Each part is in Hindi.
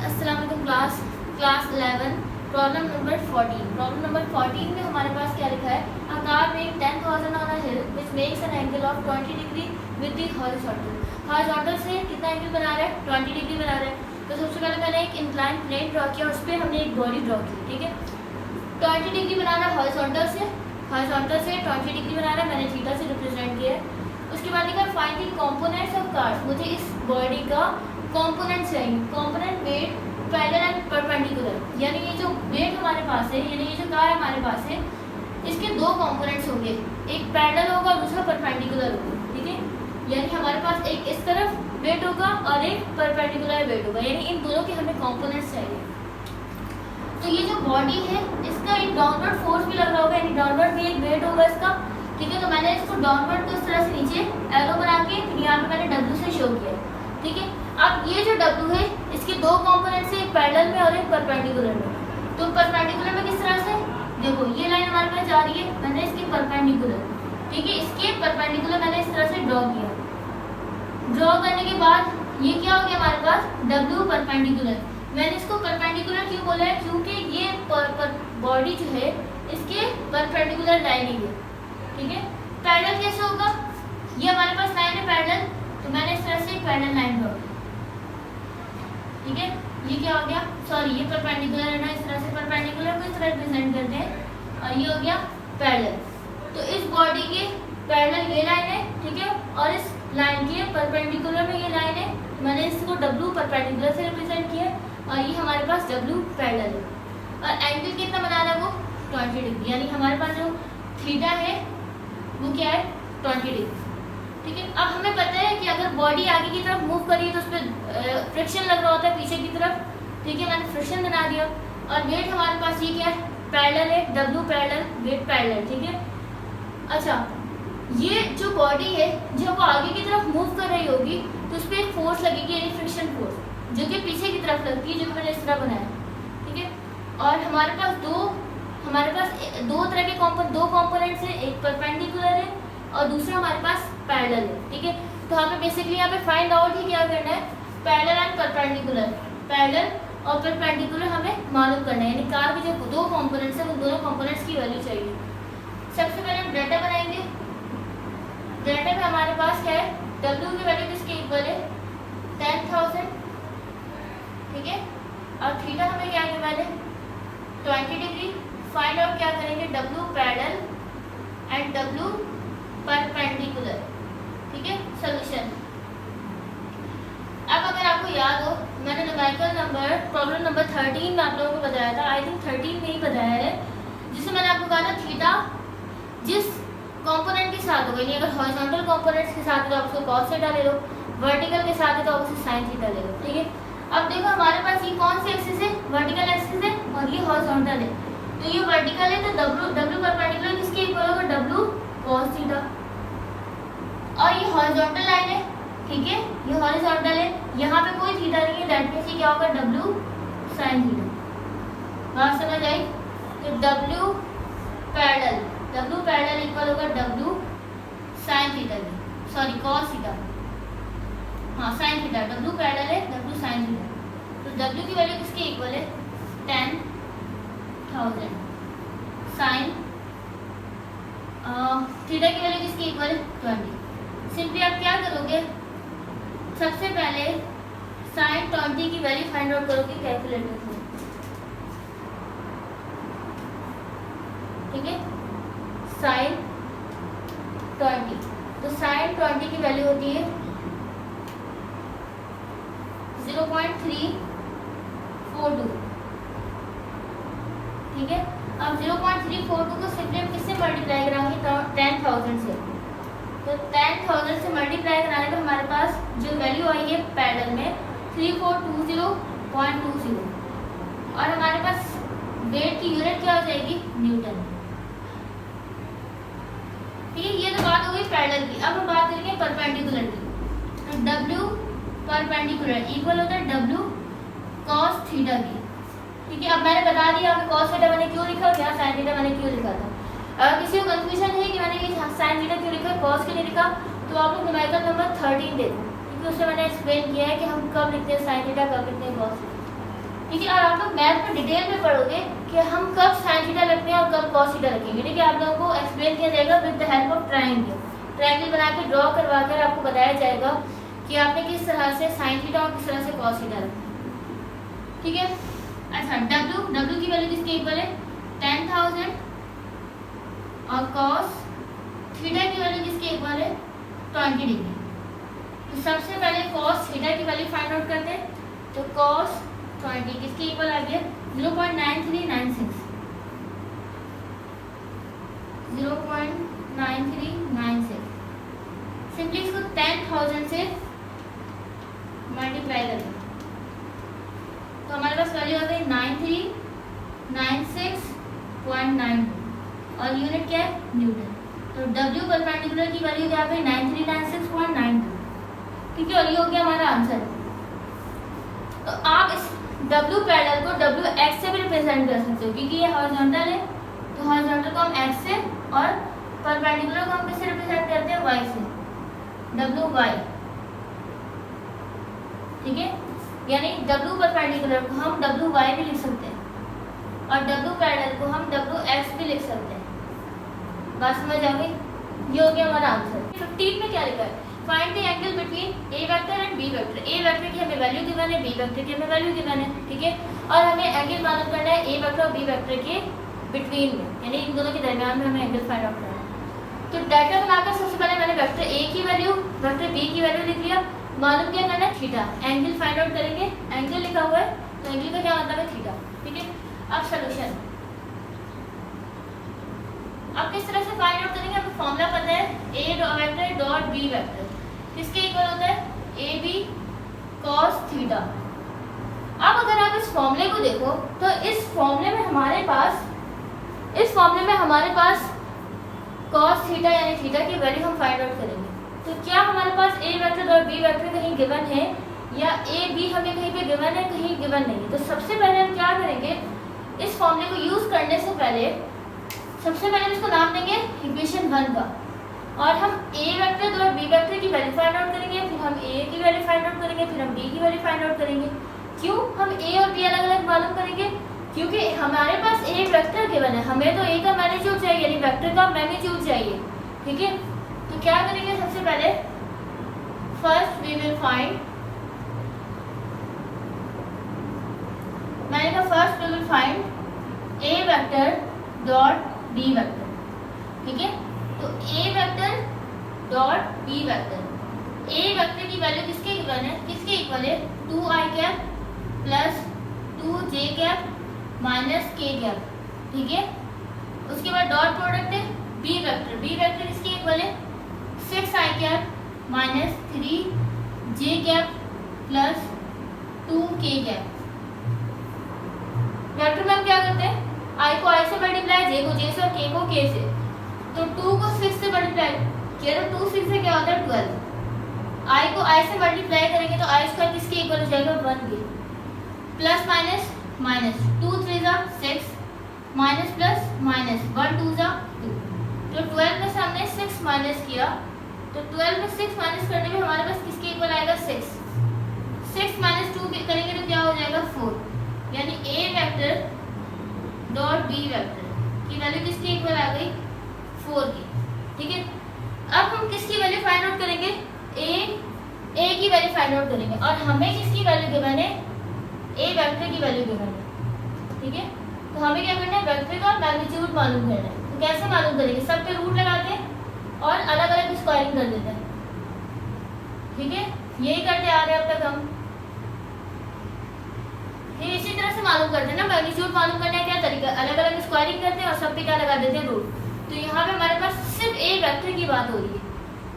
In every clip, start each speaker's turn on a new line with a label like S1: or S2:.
S1: अस्सलाम वालेकुम class 11 problem number 14। Problem number 14 में हमारे पास क्या लिखा है, a car being 10,000 on a hill which makes an angle of 20 degree with the horizontal। Horizontal से कितना एंगल बना रहा है, 20 डिग्री बना रहा है। तो सबसे पहले मैंने एक इंक्लाइन प्लेन ड्रॉ किया, उस पर हमने एक बॉडी ड्रॉ की, ठीक है। 20 डिग्री बनाना है हॉरिजॉन्टल से 20 डिग्री बनाना है, मैंने थीटा से रिप्रेजेंट किया है। उसके बाद लिखा find the components of cars, मुझे इस बॉडी का कंपोनेंट चाहिए। Component weight parallel and perpendicular, यानी ये जो वेट हमारे पास है, यानी ये जो कार हमारे पास है, इसके दो कंपोनेंट्स होंगे, एक पैरेलल होगा और दूसरा परपेंडिकुलर होगा, ठीक है। यानी हमारे पास एक इस तरफ वेट होगा और एक परपेंडिकुलर वेट होगा, यानी इन दोनों के हमें कंपोनेंट्स चाहिए। तो ये जो बॉडी है इसका एक डाउनवर्ड फोर्स भी लग रहा होगा, यानी डाउनवर्ड भी एक वेट होगा इसका, ठीक है। तो मैंने इसको डाउनवर्ड को इस तरह से नीचे एरो बना के फिर यहाँ पे मैंने डब्ल्यू से शो किया, ठीक है। अब ये जो डब्ल्यू है इसके दो कंपोनेंट्स है, एक पैरेलल में और एक परपेंडिकुलर में। तो परपेंडिकुलर में किस तरह से, देखो ये लाइन हमारे पास जा रही है, मैंने इसके परपेंडिकुलर, ठीक है, इसके परपेंडिकुलर मैंने इस तरह से ड्रॉ किया। ड्रॉ करने के बाद ये क्या हो गया हमारे पास, डब्ल्यू परपेंडिकुलर। मैंने इसको परपेंडिकुलर क्यों बोला है, क्योंकि ये बॉडी जो है इसके परपेंडिकुलर लाइन है, ठीक है। पैरेलल कैसे होगा, ये हमारे पास लाइन है पैरेलल, तो मैंने इस तरह से एक पैरेलल लाइन ड्रॉ, ठीक है। ये क्या हो गया, सॉरी ये परपेंडिकुलर है ना, इस तरह से परपेंडिकुलर को इस तरह रिप्रेजेंट करते हैं और ये हो गया पैरेलल। तो इस बॉडी के पैरेलल ये लाइन है, ठीक है, और इस लाइन के परपेंडिकुलर में ये लाइन है, मैंने इसको डब्ल्यू परपेंडिकुलर से रिप्रेजेंट किया और ये हमारे पास डब्ल्यू पैरेलल है। और एंगल कितना बना रहा है वो 20 डिग्री, यानी हमारे पास जो थीटा है वो क्या है 20 डिग्री, ठीक है। अब हमें पता है कि अगर बॉडी आगे की तरफ मूव करी तो उस पर फ्रिक्शन लग रहा होता है पीछे की तरफ, ठीक है, मैंने फ्रिक्शन बना दिया। और वेट हमारे पास ये क्या है, पैरेलल है, डब्ल्यू पैरेलल वेट पैरेलल, ठीक है। अच्छा, ये जो बॉडी है जब वो आगे की तरफ मूव कर रही होगी तो उस पर एक फोर्स लगेगी, यानी फ्रिक्शन फोर्स, जो कि पीछे की तरफ लगती है, जो मैंने इस तरह बनाया, ठीक है। और हमारे पास दो तरह के दो कंपोनेंट्स हैं, एक परपेंडिकुलर है और दूसरा हमारे पास पैरेलल है, ठीक है। तो हमें बेसिकली यहाँ पे फाइंड आउट ही क्या करना है, पैरेलल एंड परपेंडिकुलर, पैरेलल और परपेंडिकुलर हमें मालूम करना है, यानी कार के जो दो कंपोनेंट्स हैं उन दोनों कंपोनेंट्स की वैल्यू चाहिए। सबसे पहले हम डाटा बनाएंगे। डाटा में हमारे पास क्या है, डब्ल्यू की वैल्यू किसके इक्वल है 10,000, ठीक है, और थीटा हमें क्या गिवन है 20 डिग्री। फाइंड आउट क्या करेंगे, W parallel and W perpendicular, ठीक है। सॉल्यूशन, अब अगर आपको याद हो मैंने न्यूमेरिकल नंबर प्रॉब्लम नंबर 13 में आप लोगों को बताया था, आई थिंक 13 में ही बताया है, जिसमें मैंने आपको कहा था थीटा जिस कंपोनेंट के साथ होगा, यानी अगर हॉरिजॉन्टल कंपोनेंट्स के साथ है तो आप उसको कॉस थीटा ले लो, वर्टिकल के साथ है तो आप उसे साइन थीटा ले लो, ठीक है। अब देखो हमारे पास ये कौन सी एक्सिस है, वर्टिकल एक्सिस है और ये हॉरिजॉन्टल है। तो ये वर्टिकल है तो डब्ल्यू परपेंडिकुलर किसके इक्वल होगा, डब्ल्यू कॉस थीटा। और ये हॉरिजॉन्टल लाइन है, ठीक है, ये हॉरिजॉन्टल है, यहाँ पे कोई थीटा नहीं है, दैट मींस ये क्या होगा डब्ल्यू साइन थीटा। बात समझ आई, तो डब्ल्यू पैरेलल इक्वल होगा डब्ल्यू साइन थीटा की, सॉरी कॉस थीटा, हाँ साइन थीटा, डब्ल्यू पैरेलल है डब्ल्यू साइन थीटा। तो डब्ल्यू की वैल्यू किसके इक्वल है 10,000, साइन थीटा की वैल्यू किसकी इक्वल है 20। सिंपली आप क्या करोगे, सबसे पहले साइन 20 की वैल्यू फाइंड आउट करोगे कैलकुलेटर से, ठीक है, साइन 20। तो साइन 20 की वैल्यू होती है 0.342, ठीक है। अब 0.342 को सिंपली हम किससे मल्टीप्लाई कराएंगे 10,000 से, तो 10,000 से मल्टीप्लाई कराने पर हमारे पास जो वैल्यू आई है पैरेलल में 3420.20 और हमारे पास वेट की यूनिट क्या हो जाएगी न्यूटन, ठीक है। ये तो बात हो गई पैरेलल की। अब हम बात करेंगे परपेंडिकुलर की। तो डब्ल्यू परपेंडिकुलर इक्वल होता है डब्ल्यू कॉस थीटा की, ठीक है। अब मैंने बता दिया आपको कॉस थीटा मैंने क्यों लिखा और यहाँ साइन थीटा मैंने क्यों लिखा था। अगर किसी को कंफ्यूजन है कि मैंने ये साइन थीटा क्यों लिखा कॉस के लिए लिखा, तो आप लोग न्यूमेरिकल नंबर 13 देखो, क्योंकि उसमें मैंने एक्सप्लेन किया है कि हम कब लिखते हैं साइन थीटा, कब लिखते हैं कॉस थीटा। ठीक है। और आप लोग मैथ में डिटेल में पढ़ोगे कि हम कब साइन थीटा रखते हैं और कब कॉस थीटा रखेंगे। ठीक है, आप लोगों को एक्सप्लेन किया जाएगा with the help of triangle. Triangle बना के ड्रॉ करवा कर आपको बताया जाएगा कि आपने किस तरह से साइन थीटा और किस तरह से कॉस थीटा रखना है। ठीक है। अच्छा, W की वैल्यू किसके इक्वल है? 10,000 और कॉस थीटा की वैल्यू किसके इक्वल है? 20 डिग्री। तो सबसे पहले कॉस थीटा की वैल्यू फाइंड आउट करते हैं। तो कॉस 20 किसके इक्वल आ गया? 0.9396। 0.9396। सिंपली इसको 10,000 से मल्टीप्लाई करें तो हमारे पास वैल्यू आ गई 9396.92 और यूनिट क्या है? न्यूटन। तो W परपेंडिकुलर की वैल्यू क्या है? 9396.92। ठीक है, और ये हो गया हमारा आंसर। तो आप इस W पैरेलल को WX से भी रिप्रेजेंट कर सकते हो क्योंकि ये हॉरिजॉन्टल है। तो हॉरिजॉन्टल को हम X से और परपेंडिकुलर को हम किससे रिप्रेजेंट करते हैं? Y से, WY। ठीक है, यानी W परपेंडिकुलर को हम WY भी लिख सकते हैं और W पैरेलल को हम WX भी लिख सकते हैं। बात समझ आ गई? ये हो गया हमारा आंसर। 15 में क्या लिखा है? Find the angle between A vector and B vector. A vector की हमें वैल्यू गिवन है, B वेक्टर की हमें वैल्यू गिवन है। ठीक है, और हमें एंगल मालूम करना है A वेक्टर और B वेक्टर के बिटवीन में, यानी इन दोनों के दरमियान में हमें एंगल फाइंड आउट करना है। तो डाटा बनाकर सबसे पहले मैंने वेक्टर A की वैल्यू, वेक्टर B की वैल्यू लिख लिया। मालूम क्या करना है? थीटा। एंगल फाइंड आउट करेंगे। एंगल लिखा हुआ है तो एंगल का क्या मतलब है? थीटा। ठीक है, अब सॉल्यूशन अब किस तरह से फाइंड आउट करेंगे? हमें फॉर्मूला पता है A vector dot B vector किसके इक्वल होता है? AB cos theta. अब अगर आप इस फॉर्मूले को देखो तो इस फॉर्मूले में हमारे पास cos थीटा यानी थीटा की वैल्यू हम फाइंड आउट करेंगे। तो क्या हमारे पास A वेक्टर और B वेक्टर कहीं गिवन है या A B हमें कहीं पे गिवन है, कहीं गिवन नहीं है? तो सबसे पहले हम क्या करेंगे? इस फॉर्मूले को यूज करने से पहले सबसे पहले इसको नाम देंगे इक्वेशन 1 का और हम A वेक्टर और B वेक्टर की वैल्यू फाइंड आउट करेंगे, फिर हम A की वैल्यू फाइंड आउट करेंगे, फिर हम B की वैल्यू फाइंड आउट करेंगे। क्यों हम A और B अलग अलग मालूम करेंगे? क्योंकि हमारे पास A वेक्टर गिवन है, हमें तो A का मैग्नीट्यूड चाहिए यानी वेक्टर का मैग्नीट्यूड चाहिए। ठीक है, तो क्या करेंगे? सबसे पहले फर्स्ट वी विल फाइंड, मैंने कहा first we will find A vector dot B vector. ठीक है, तो A vector dot B vector, A vector की वैल्यू किसके इक्वल है? किसके इक्वल है? 2i cap plus 2j cap minus k cap. ठीक है, उसके बाद डॉट प्रोडक्ट है B वेक्टर। B वेक्टर किसके इक्वल है? 6i cap minus 3j cap plus 2k cap. Vector में हम क्या करते हैं? I को I से मल्टीप्लाई, J को J से और K को K से। तो 2 को 6 से मल्टीप्लाई किया तो 2 6 से क्या होता है? 12। I को I से मल्टीप्लाई करेंगे तो I स्क्वायर किसके इक्वल हो जाएगा? 1 के। प्लस माइनस माइनस 2 3 जा 6 माइनस प्लस माइनस 1 2 जा 2। तो 12 में से हमने 6 माइनस किया तो 12 में 6 माइनस करने में हमारे पास किसके इक्वल आएगा? 6 माइनस 2 करेंगे तो क्या हो जाएगा? 4। यानी A vector dot B vector की वैल्यू किसके इक्वल आ गई? 4 की। ठीक है, अब हम किसकी वैल्यू फाइंड आउट करेंगे? A की वैल्यू फाइंड आउट करेंगे और हमें किसकी वैल्यू गिवन है? A वेक्टर की वैल्यू गिवन है। ठीक है, तो हमें क्या करना है? वेक्टर का मैग्नीट्यूड मालूम करना है। तो कैसे मालूम करेंगे? सब पे रूट लगाते हैं और अलग अलग स्क्वायरिंग कर देते हैं। ठीक है, यही करते आ रहे हैं अब तक हम। फिर इसी तरह से मालूम करते हैं ना, मैग्नीट्यूड मालूम करने का क्या तरीका? अलग अलग स्क्वायरिंग करते हैं और सब पे क्या लगा देते हैं? रूट। तो यहाँ पे हमारे पास सिर्फ A वेक्टर की बात हो रही है।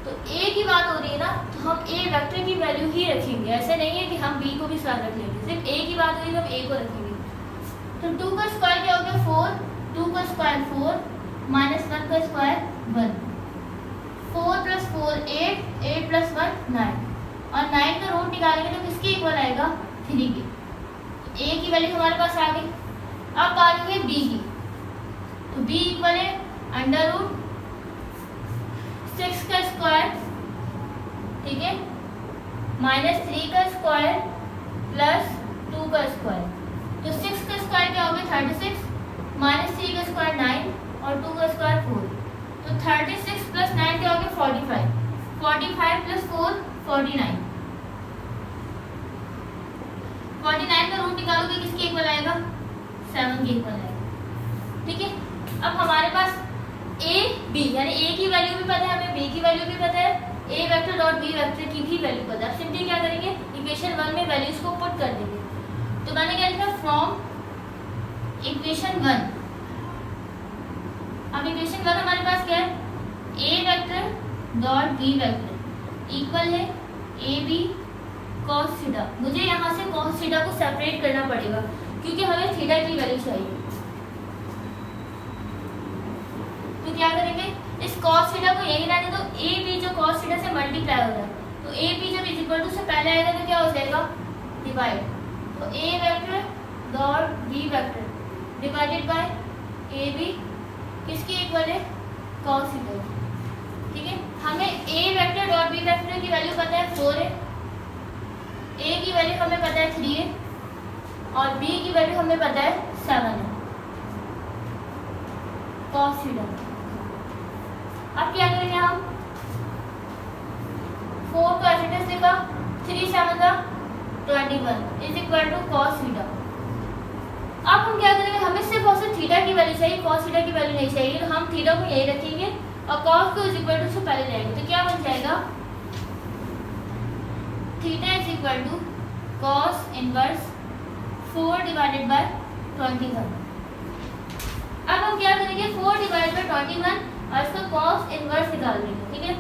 S1: तो A की बात हो रही है ना, तो हम A वेक्टर की वैल्यू ही रखेंगे। ऐसे नहीं है कि हम B को भी साथ रख लेंगे, सिर्फ A की बात हो रही है तो हम A को रखेंगे। तो 2 का स्क्वायर क्या हो गया? 4। 2 का स्क्वायर 4 माइनस 1 का स्क्वायर 1। 4 प्लस 4 8, 8 प्लस 1 9 और 9 का रूट निकालेंगे तो किसके इक्वल आएगा? 3 के। A की वैल्यू हमारे पास आ गई। अब आ रही है B की, तो B इक्वल है अंडर रूट 6 का स्क्वायर, ठीक है, माइनस 3 का स्क्वायर प्लस 2 का स्क्वायर। 36 माइनस 3 का स्क्वायर 9 और 2 का स्क्वायर 4। तो 36 प्लस 9 क्या हो गया 45, 45 प्लस 4 49, 49 का रूट निकालोगे किसके इक्वल आएगा 7 के इक्वल आएगा। ठीक है, अब हमारे पास ए बी यानी ए की वैल्यू भी पता है हमें, बी की वैल्यू भी पता है, A vector dot B vector की भी वैल्यू पता है। सिंपली क्या करेंगे इक्वेशन 1 में वैल्यूज को पुट कर देंगे। तो मैंने क्या लिखा फ्रॉम इक्वेशन 1। अब इक्वेशन 1 हमारे पास क्या है A vector dot B vector equal है ए बी कॉस थीटा। मुझे यहाँ से कॉस थीटा को सेपरेट करना पड़ेगा क्योंकि हमें थीटा की वैल्यू चाहिए। तो क्या करेंगे इस cos थीटा को यही रहने दो, ए बी जो cos थीटा से मल्टीप्लाई हो रहा है तो ए बी जब इज इक्वल टू से पहले आएगा तो क्या हो जाएगा डिवाइड। तो A vector dot B vector divided by A B किसके इक्वल है cos थीटा। ठीक है, हमें A vector dot B vector की वैल्यू पता है 4 है, ए की वैल्यू हमें पता है 3 है और बी की वैल्यू हमें पता है 7 है cos थीटा। अब क्या करेंगे हम 4 को ऐसे टेस्ट लिखा 3 7 21 is equal to cos theta. अब हम क्या करेंगे हमें सिर्फ और सिर्फ थीटा की वैल्यू चाहिए, cos थीटा की वैल्यू नहीं चाहिए। तो हम थीटा को यही रखेंगे और cos को इज इक्वल टू से पहले जाएंगे। तो क्या बन जाएगा theta is equal to cos inverse 4 divided by 21। अब हम क्या करेंगे 4 डिवाइड बाय 21 और इसका cos इनवर्स निकाल देंगे। ठीक है,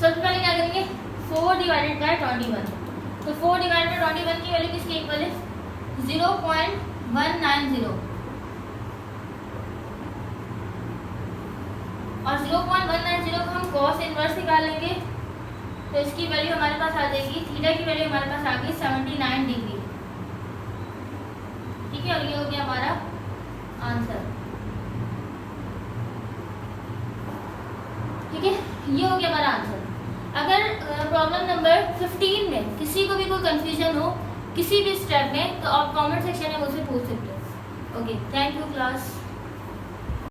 S1: सबसे पहले क्या करेंगे 4 डिवाइडेड बाय 21। तो 4 डिवाइडेड बाय 21 की वैल्यू किसके इक्वल है 0.190 और 0.190 को हम cos इनवर्स निकाल लेंगे तो इसकी वैल्यू हमारे पास आ जाएगी, थीटा की वैल्यू हमारे पास आ गई 79 डिग्री। ठीक है, और ये हो गया हमारा आंसर। ठीक है, ये हो गया हमारा आंसर। अगर प्रॉब्लम नंबर 15 में किसी को भी कोई कंफ्यूजन हो किसी भी स्टेप में तो आप कमेंट सेक्शन में मुझसे पूछ सकते हो। Okay, thank you class.